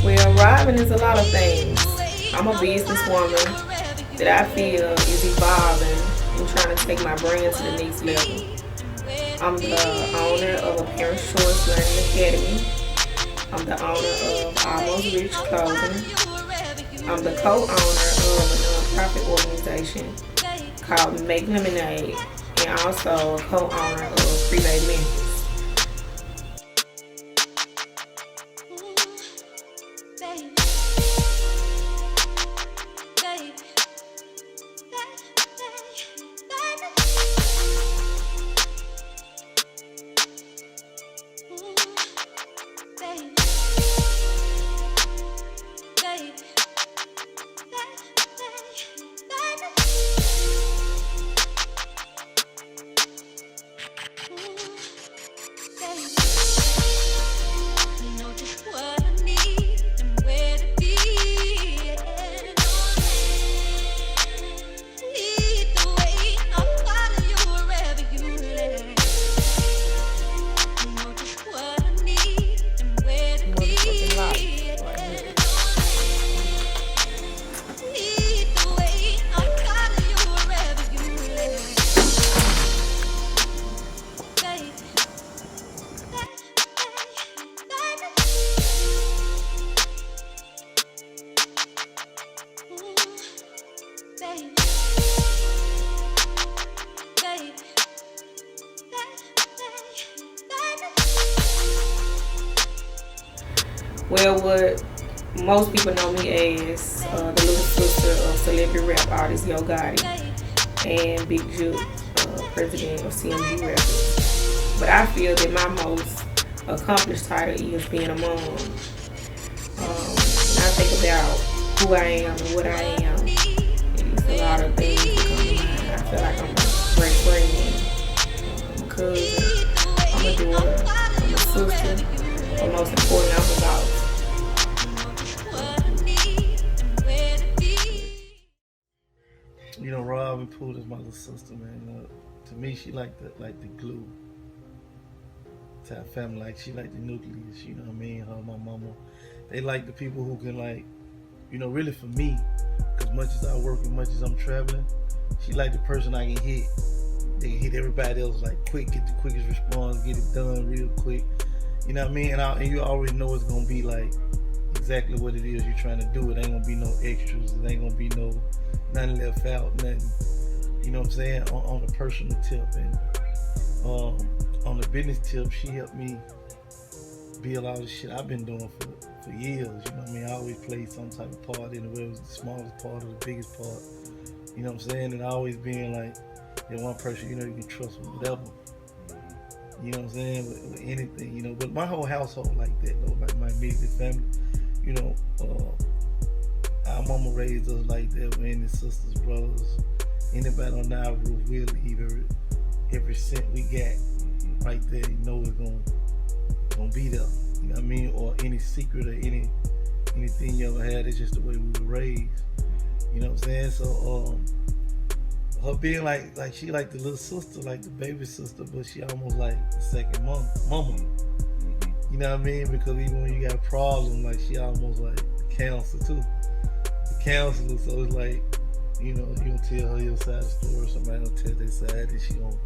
Well, Robin is a lot of things. I'm a businesswoman that I feel is evolving and trying to take my brand to the next level. I'm the owner of Appearance Choice Learning Academy. I'm the owner of Almost Rich Clothing. I'm the co-owner of a nonprofit organization called Make Lemonade, and also a co-owner of Freebay Memphis. Motherfucking life right here. Well, what most people know me as the little sister of celebrity rap artist Yo Gotti and Big Juke, president of CMG Records. But I feel that my most accomplished title is being a mom. When I think about who I am and what I am, it's a lot of things that come to mind. I feel like I'm a great friend, I'm a cousin, I'm a daughter, I'm a sister, but most important, I'm a boss. You know, Robin Poole is my little sister, man. To me, she like the glue to our family. Like she like the nucleus. You know what I mean? Her, my mama, they like the people who can really for me, because much as I work and much as I'm traveling, she like the person I can hit. They can hit everybody else like quick, get the quickest response, get it done real quick. You know what I mean? And you already know it's gonna be like exactly what it is you're trying to do. It ain't gonna be no extras. It ain't gonna be nothing left out, nothing. You know what I'm saying? On the personal tip and on the business tip, she helped me build all the shit I've been doing for years. You know what I mean? I always played some type of part in it, whether it was the smallest part or the biggest part. You know what I'm saying? And always being like that one person you can trust with whatever. You know what I'm saying? With anything, But my whole household like that, though. Like my immediate family, our mama raised us like that. With any sisters, brothers, anybody on our roof, we'll leave every cent we got right there. It's gonna be there. You know what I mean? Or any secret or anything you ever had. It's just the way we were raised. You know what I'm saying? So her being like she like the little sister, like the baby sister, but she almost like the second mama. You know what I mean? Because even when you got a problem, like she almost like the counselor too. The counselor, so it's like, you don't tell her your side of the story, somebody don't tell their side, and she don't,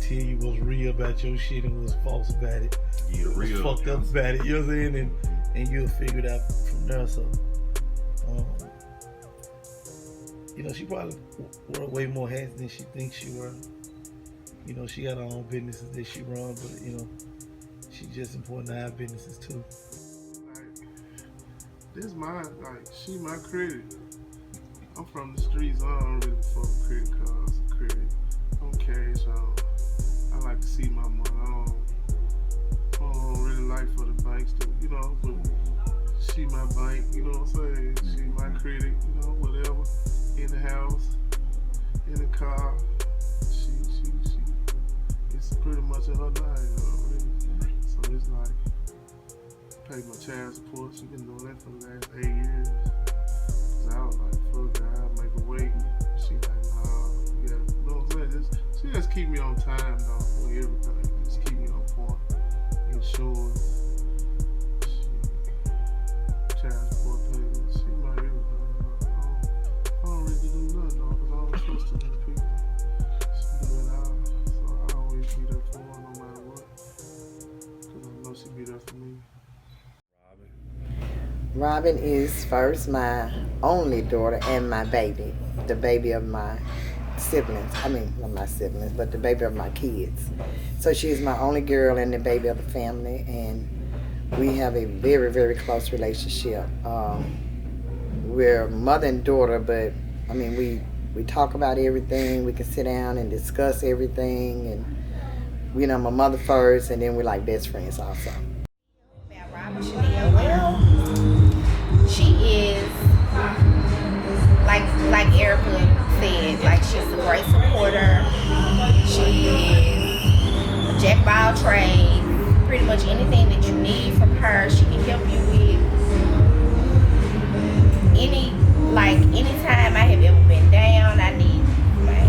tell you what's real about your shit and what's false about it. Yeah, real. What's fucked up about it, you know what I'm saying? And you'll figure it out from there. So she probably wore way more hats than she thinks she wore. She got her own businesses that she run, but she's just important to have businesses too. This mine, she my credit. I'm from the streets, I don't really fuck with credit cards, credit. I'm cash out. I like to see my money. I don't really like for the banks to, but she my bank, you know what I'm saying? She my credit, whatever. In the house, in the car, she it's pretty much in her name, really. So it's like, pay my child support. She been doing that for the last 8 years. So I was like, fuck that, I'll make a wait. She like, nah, you gotta keep me on time though with everything. Just keep me on point. Insurance, child support payments. She my everything. I don't really do nothing though, because I don't trust her to the people. She do it all. So I always be there for her no matter what. Because I know she be there for me. Robin is first my only daughter and my baby, the baby of my siblings. I mean, not my siblings, but the baby of my kids. So she is my only girl and the baby of the family, and we have a very, very close relationship. We're mother and daughter, but I mean, we talk about everything. We can sit down and discuss everything, and you know, my mother first, and then we're like best friends also. About Robin Chanel, well, she is like Erica said, like she's a great supporter. She is a jack of all trades. Pretty much anything that you need from her, she can help you with. Anytime I have ever been down, I need my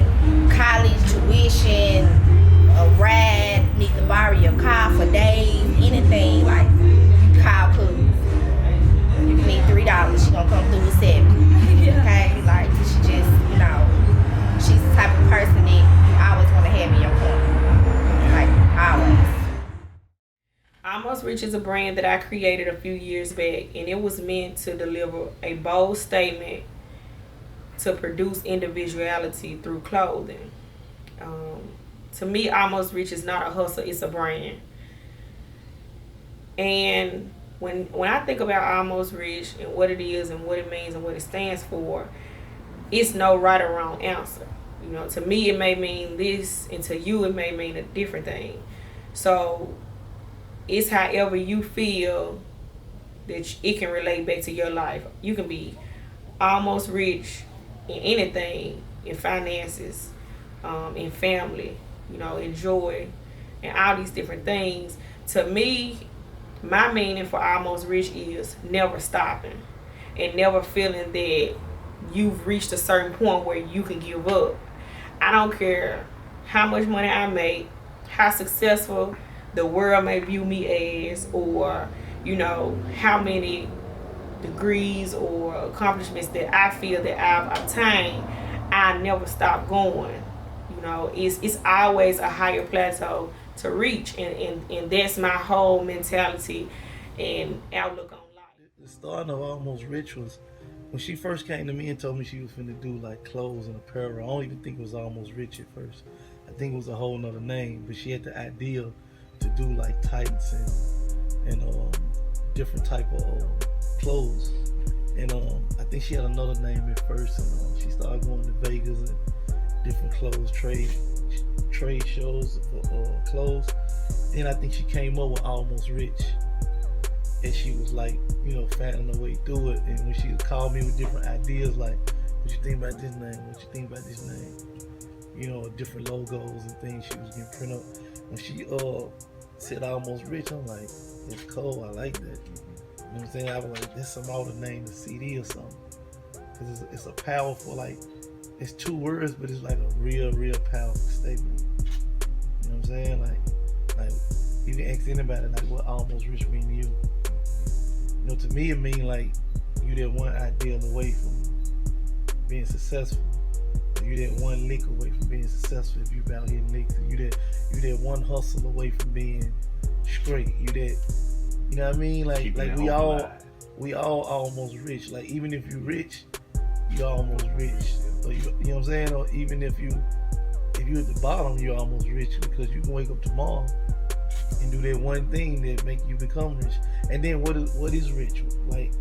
college tuition, a ride, need to borrow your car for days, anything, like call Cooks. You need $3, she gonna come through with $7. Okay, like she just, you know, she's the type of person that you always want to have in your corner, like always. Almost Rich is a brand that I created a few years back, and it was meant to deliver a bold statement to produce individuality through clothing. To me, Almost Rich is not a hustle, it's a brand. And when I think about Almost Rich and what it is and what it means and what it stands for, it's no right or wrong answer. You know, to me it may mean this, and to you it may mean a different thing. So it's however you feel that it can relate back to your life. You can be almost rich in anything, in finances, in family, you know, in joy, and all these different things. To me, my meaning for Almost Rich is never stopping and never feeling that you've reached a certain point where you can give up. I don't care how much money I make, how successful the world may view me as, or, you know, how many degrees or accomplishments that I feel that I've obtained, I never stop going. You know, it's always a higher plateau to reach, and that's my whole mentality and outlook on life. The start of Almost Rich was when she first came to me and told me she was finna do like clothes and apparel. I don't even think it was Almost Rich at first. I think it was a whole nother name, but she had the idea to do like tights and different type of clothes. And I think she had another name at first, and she started going to Vegas and different clothes trade shows for clothes. Then I think she came up with Almost Rich, and she was like, you know, finding her way through it. And when she would call me with different ideas, like, what you think about this name? What you think about this name? You know, different logos and things she was getting printed up. When she said Almost Rich, I'm like, it's cool, I like that. You know what I'm saying? I was like, this some other name, the CD or something. Because it's a powerful, like, it's two words, but it's like a real powerful statement. You know what I'm saying? Like you can ask anybody, like, what Almost Rich mean to you? You know, to me it mean like you that one ideal away from being successful. You that one lick away from being successful if you out hitting licks. You that one hustle away from being straight. You that, you know what I mean? Like we all almost rich. Like even if you rich, you almost rich. Or you know what I'm saying? Or even if you at the bottom, you're almost rich, because you can wake up tomorrow and do that one thing that make you become rich. And then what is rich? Like,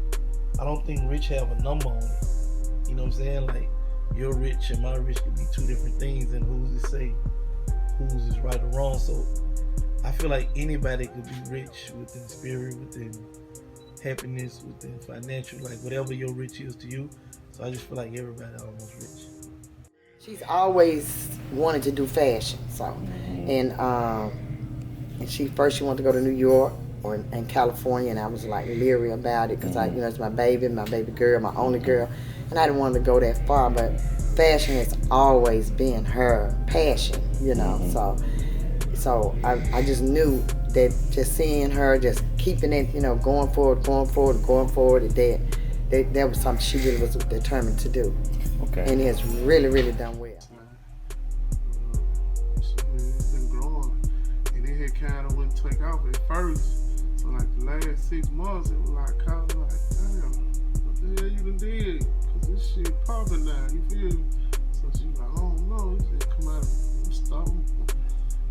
I don't think rich have a number on it. You know what I'm saying? Like, your rich and my rich could be two different things, and who's to say who's is right or wrong? So I feel like anybody could be rich within spirit, within happiness, within financial, like whatever your rich is to you. So I just feel like everybody almost rich. She's always wanted to do fashion, so and she wanted to go to New York and California, and I was like leery about it because it's my baby girl, my only girl, and I didn't want to go that far. But fashion has always been her passion, you know. So I just knew that just seeing her, just keeping it, you know, going forward, that was something she really was determined to do. Okay. And it's really, really done well. It's been growing, and it had kind of wouldn't take off at first. So like the last 6 months, it was like kind of like, damn, what the hell you done did? Cause this shit popping now, you feel me? So she was like, oh no, this shit come out of stock.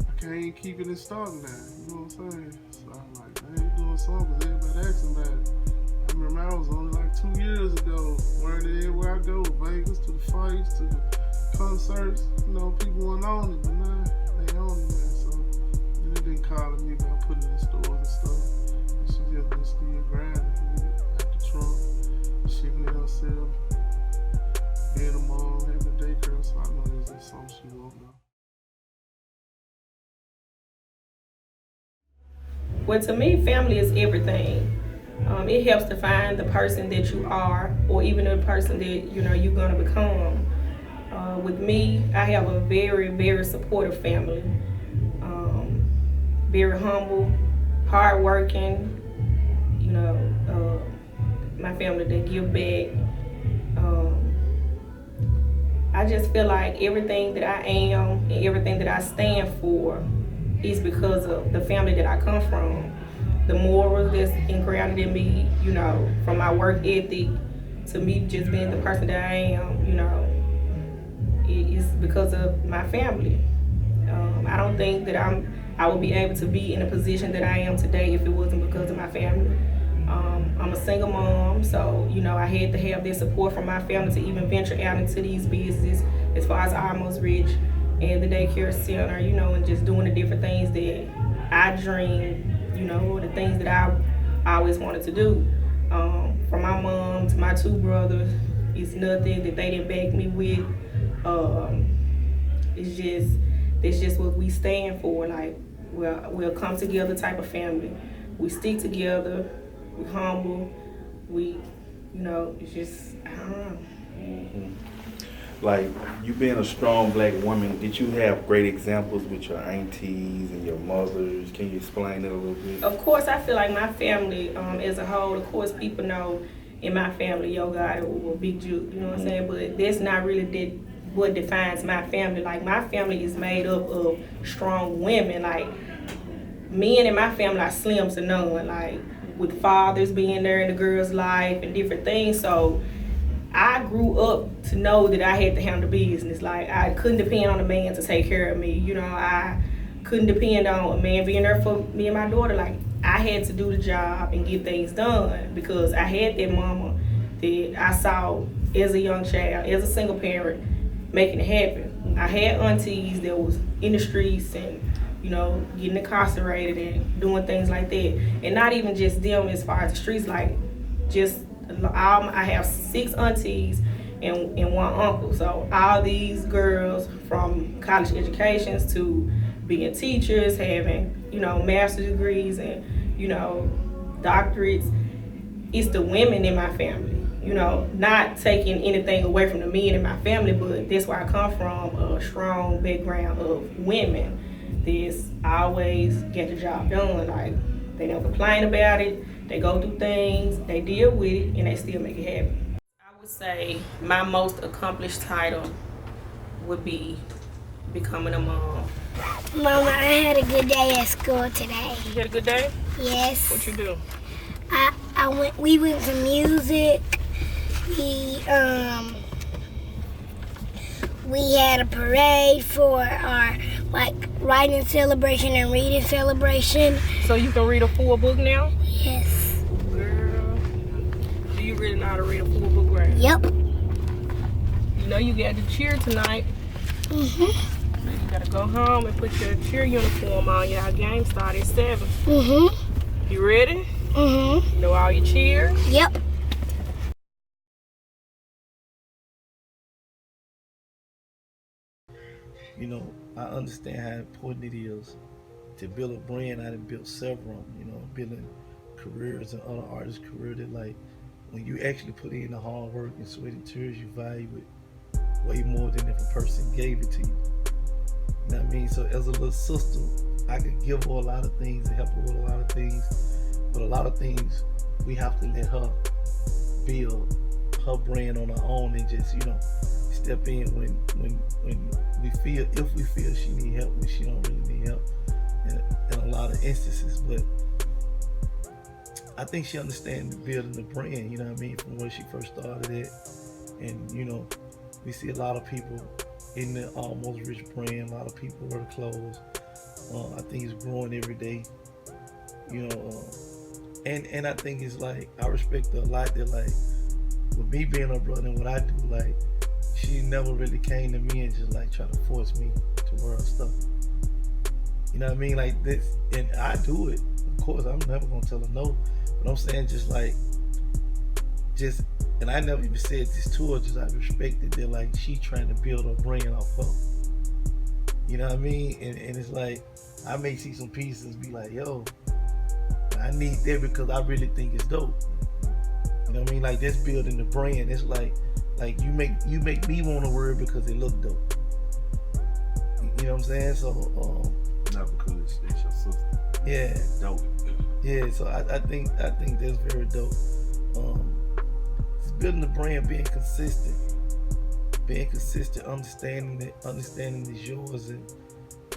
I can't keep it in stock now, you know what I'm saying? So I'm like, man, you doing something? Cause everybody asking about it. I remember I was only like 2 years ago, wearing it everywhere I go, Vegas to the fights, to the concerts, you know, people weren't on it, but now they on it, man. So then they been calling me about putting it in stores and stuff. And she just been still grinding with it at the trunk, shipping it herself, being a mom, having a daycare, so I know this is something she won't know. Well, to me, family is everything. It helps to find the person that you are, or even the person that you're gonna become. With me, I have a very, very supportive family. Very humble, hardworking. My family, they give back. I just feel like everything that I am and everything that I stand for is because of the family that I come from. The morals that's ingrained in me, from my work ethic to me just being the person that I am, it is because of my family. I don't think that I would be able to be in a position that I am today if it wasn't because of my family. I'm a single mom, so I had to have this support from my family to even venture out into these businesses as far as Almost Rich and the daycare center, and just doing the different things that I dreamed, the things that I always wanted to do. From my mom to my 2 brothers, it's nothing that they didn't back me with. It's just what we stand for. Like, we'll come together type of family. We stick together. We humble. It's just, I don't know. Mm-hmm. Like, you being a strong black woman, did you have great examples with your aunties and your mothers? Can you explain it a little bit? Of course, I feel like my family as a whole, of course, people know in my family, Yo God or Big Juke, you know what I'm saying? But that's not really what defines my family. Like, my family is made up of strong women. Like, men in my family are slim to none. Like, with fathers being there in the girl's life and different things. So I grew up to know that I had to handle business. Like, I couldn't depend on a man to take care of me. I couldn't depend on a man being there for me and my daughter. Like, I had to do the job and get things done because I had that mama that I saw as a young child, as a single parent, making it happen. I had aunties that was in the streets and getting incarcerated and doing things like that. And not even just them as far as the streets, like I have 6 aunties and 1 uncle. So all these girls from college educations to being teachers, having, master's degrees and, doctorates, it's the women in my family. Not taking anything away from the men in my family, but that's where I come from, a strong background of women. This always get the job done. Like, they don't complain about it. They go through things, they deal with it, and they still make it happen. I would say my most accomplished title would be becoming a mom. Mama, I had a good day at school today. You had a good day? Yes. What you do? We went to music. We had a parade for our writing celebration and reading celebration. So you can read a full book now? Yes. Girl, do you really know how to read a full book, right? Yep. You got to cheer tonight. Mhm. You gotta go home and put your cheer uniform on. Y'all game start at 7. Mhm. You ready? Mhm. You know all your cheers? Yep. I understand how important it is to build a brand. I done built several, building careers and other artists' careers that, like, when you actually put in the hard work and sweat and tears, you value it way more than if a person gave it to you. You know what I mean? So as a little sister, I could give her a lot of things and help her with a lot of things, but a lot of things we have to let her build her brand on her own and just, step in when we feel, if we feel she need help, when she don't really need help in a lot of instances. But I think she understands building the brand, you know what I mean, from where she first started it. And, we see a lot of people in the Almost Rich brand, a lot of people wear the clothes. I think it's growing every day, and I think it's like, I respect her a lot that, like, with me being her brother and what I do, like, she never really came to me and just like try to force me to wear her stuff. You know what I mean? Like this, and I do it. Of course, I'm never gonna tell her no. But I'm saying and I never even said this to her, just I respected that, like, she trying to build her brand off her. You know what I mean? And it's like, I may see some pieces be like, yo, I need that because I really think it's dope. You know what I mean? Like, that's building the brand. It's like you make me want to wear it because it look dope. You know what I'm saying? So not because it's your sister. Yeah. Dope. Yeah. So I think that's very dope. It's building the brand, being consistent, understanding it's yours,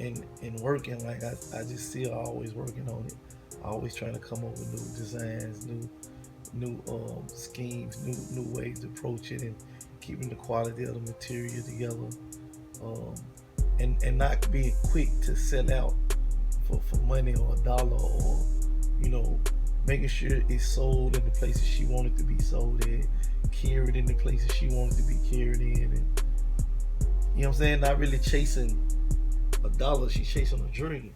and working. Like I just see her always working on it, always trying to come up with new designs, new schemes, new ways to approach it, and keeping the quality of the material together, and not being quick to sell out for money or a dollar, or making sure it's sold in the places she wanted to be sold at, carried in the places she wanted to be carried in, and you know what I'm saying, not really chasing a dollar, she's chasing a dream.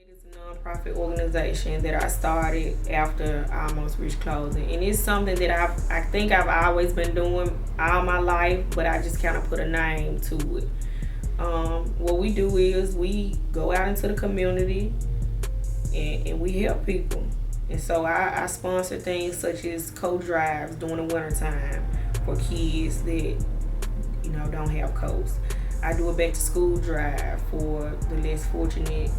It's a nonprofit organization that I started after Almost Rich Clothing, and it's something that I think I've always been doing all my life, but I just kind of put a name to it. What we do is we go out into the community and we help people. And so I sponsor things such as coat drives during the wintertime for kids that don't have coats. I do a back to school drive for the less fortunate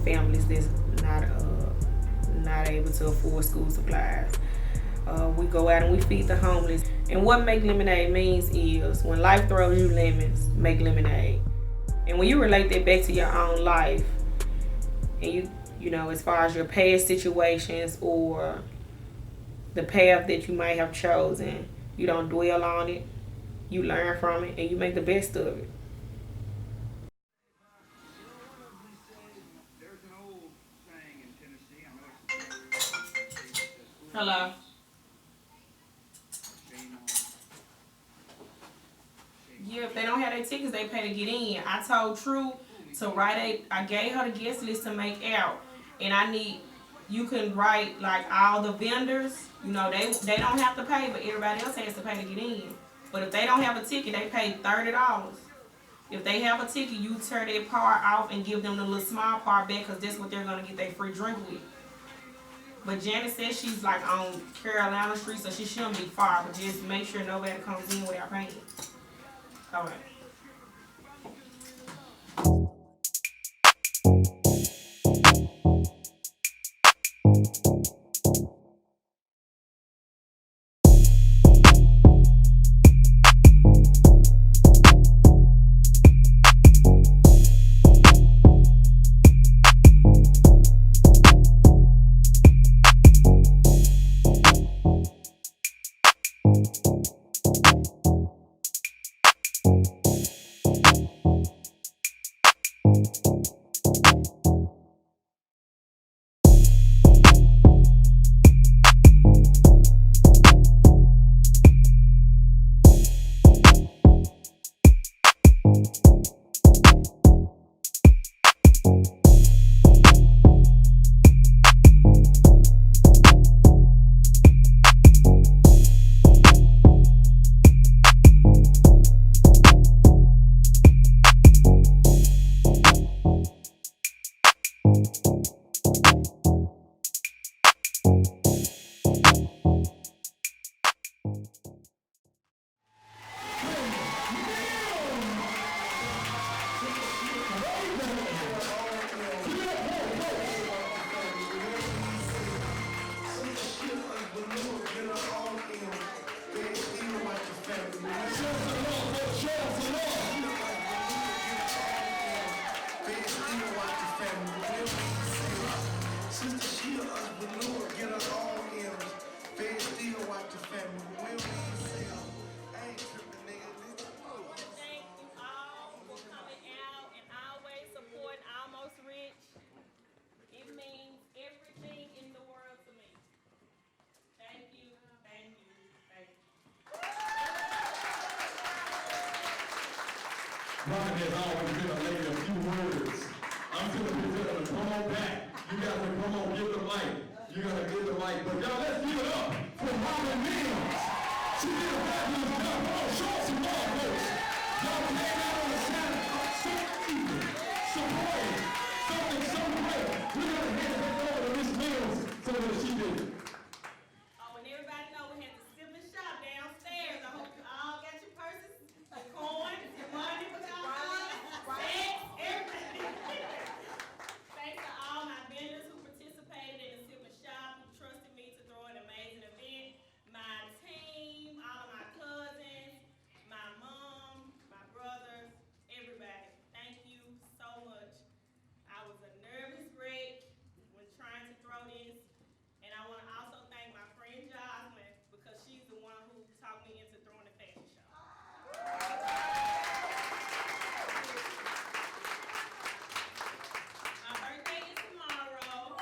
families that's not able to afford school supplies. We go out and we feed the homeless. And what Make Lemonade means is, when life throws you lemons, make lemonade. And when you relate that back to your own life, and you know, as far as your past situations or the path that you might have chosen, you don't dwell on it, you learn from it, and you make the best of it. Hello. Yeah, if they don't have their tickets, they pay to get in. I told True to I gave her the guest list to make out. And you can write like all the vendors, they don't have to pay, but everybody else has to pay to get in. But if they don't have a ticket, they pay $30. If they have a ticket, you tear their part off and give them the little small part back, because that's what they're going to get their free drink with. But Janet says she's like on Carolina Street, so she shouldn't be far, but just make sure nobody comes in without paying. All right. Brian has always been a lady of few words. I'm gonna present her to come on back. You guys can come on, give the mic. You gotta give the mic. But y'all, let's give it up for Robin Mills. She did a fabulous job. Come on, show us some more, folks. Y'all came out on the Saturday, evening, supporting something so great. We're gonna hand it back over to Miss Mills so that she did it. Oh, and everybody know we had the sibling shop downstairs. I hope you all got your purses, your coins, your money, what y'all call it, everything. Thanks to all my vendors who participated in the sibling shop, who trusted me to throw an amazing event. My team, all of my cousins, my mom, my brothers, everybody. Thank you so much. I was a nervous wreck when trying to throw this. And I want to also thank my friend Jocelyn because she's the one who talked me into throwing the fashion show. My birthday is tomorrow.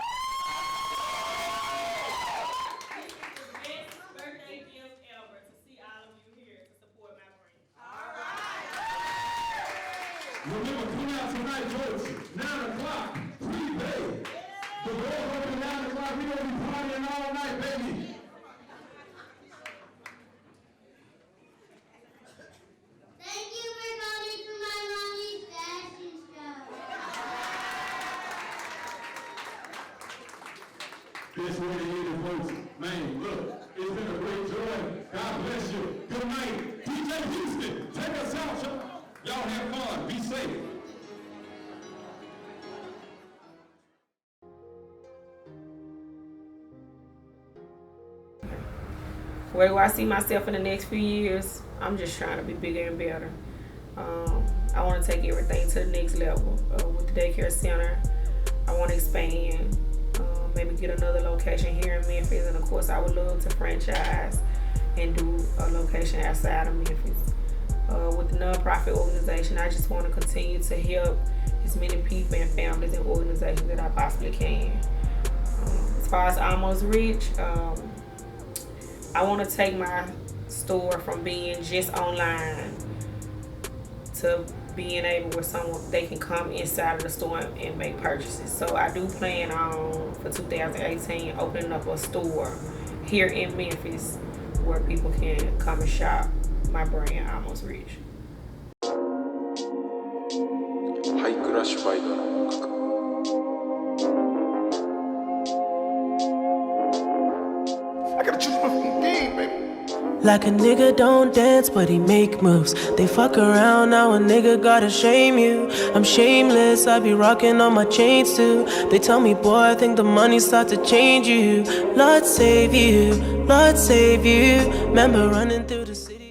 This is the best birthday gift ever to see all of you here to support my brand. Remember, come out tonight, folks. 9 o'clock, prepay. The doors open at 9 o'clock. We're gonna be partying all night, baby. Thank you for coming to my mommy's fashion show. This way to hear the folks. Man, look, it's been a great joy. God bless you. Good night. DJ Houston, take us out, y'all. Y'all have fun. Be safe. Where do I see myself in the next few years? I'm just trying to be bigger and better. I want to take everything to the next level. With the daycare center, I want to expand, maybe get another location here in Memphis, and of course I would love to franchise and do a location outside of Memphis. With the nonprofit organization, I just want to continue to help as many people and families and organizations that I possibly can. As far as Almost Rich, I want to take my store from being just online to being able where someone they can come inside of the store and make purchases. So I do plan on for 2018 opening up a store here in Memphis where people can come and shop my brand Almost Rich. ハイクラッシュバイドの音楽 I gotta choose my fucking game, baby. Like a nigga don't dance, but he make moves. They fuck around, now a nigga gotta shame you. I'm shameless, I be rocking on my chains too. They tell me, boy, I think the money start to change you. Lord save you, Lord save you. Remember running through the city.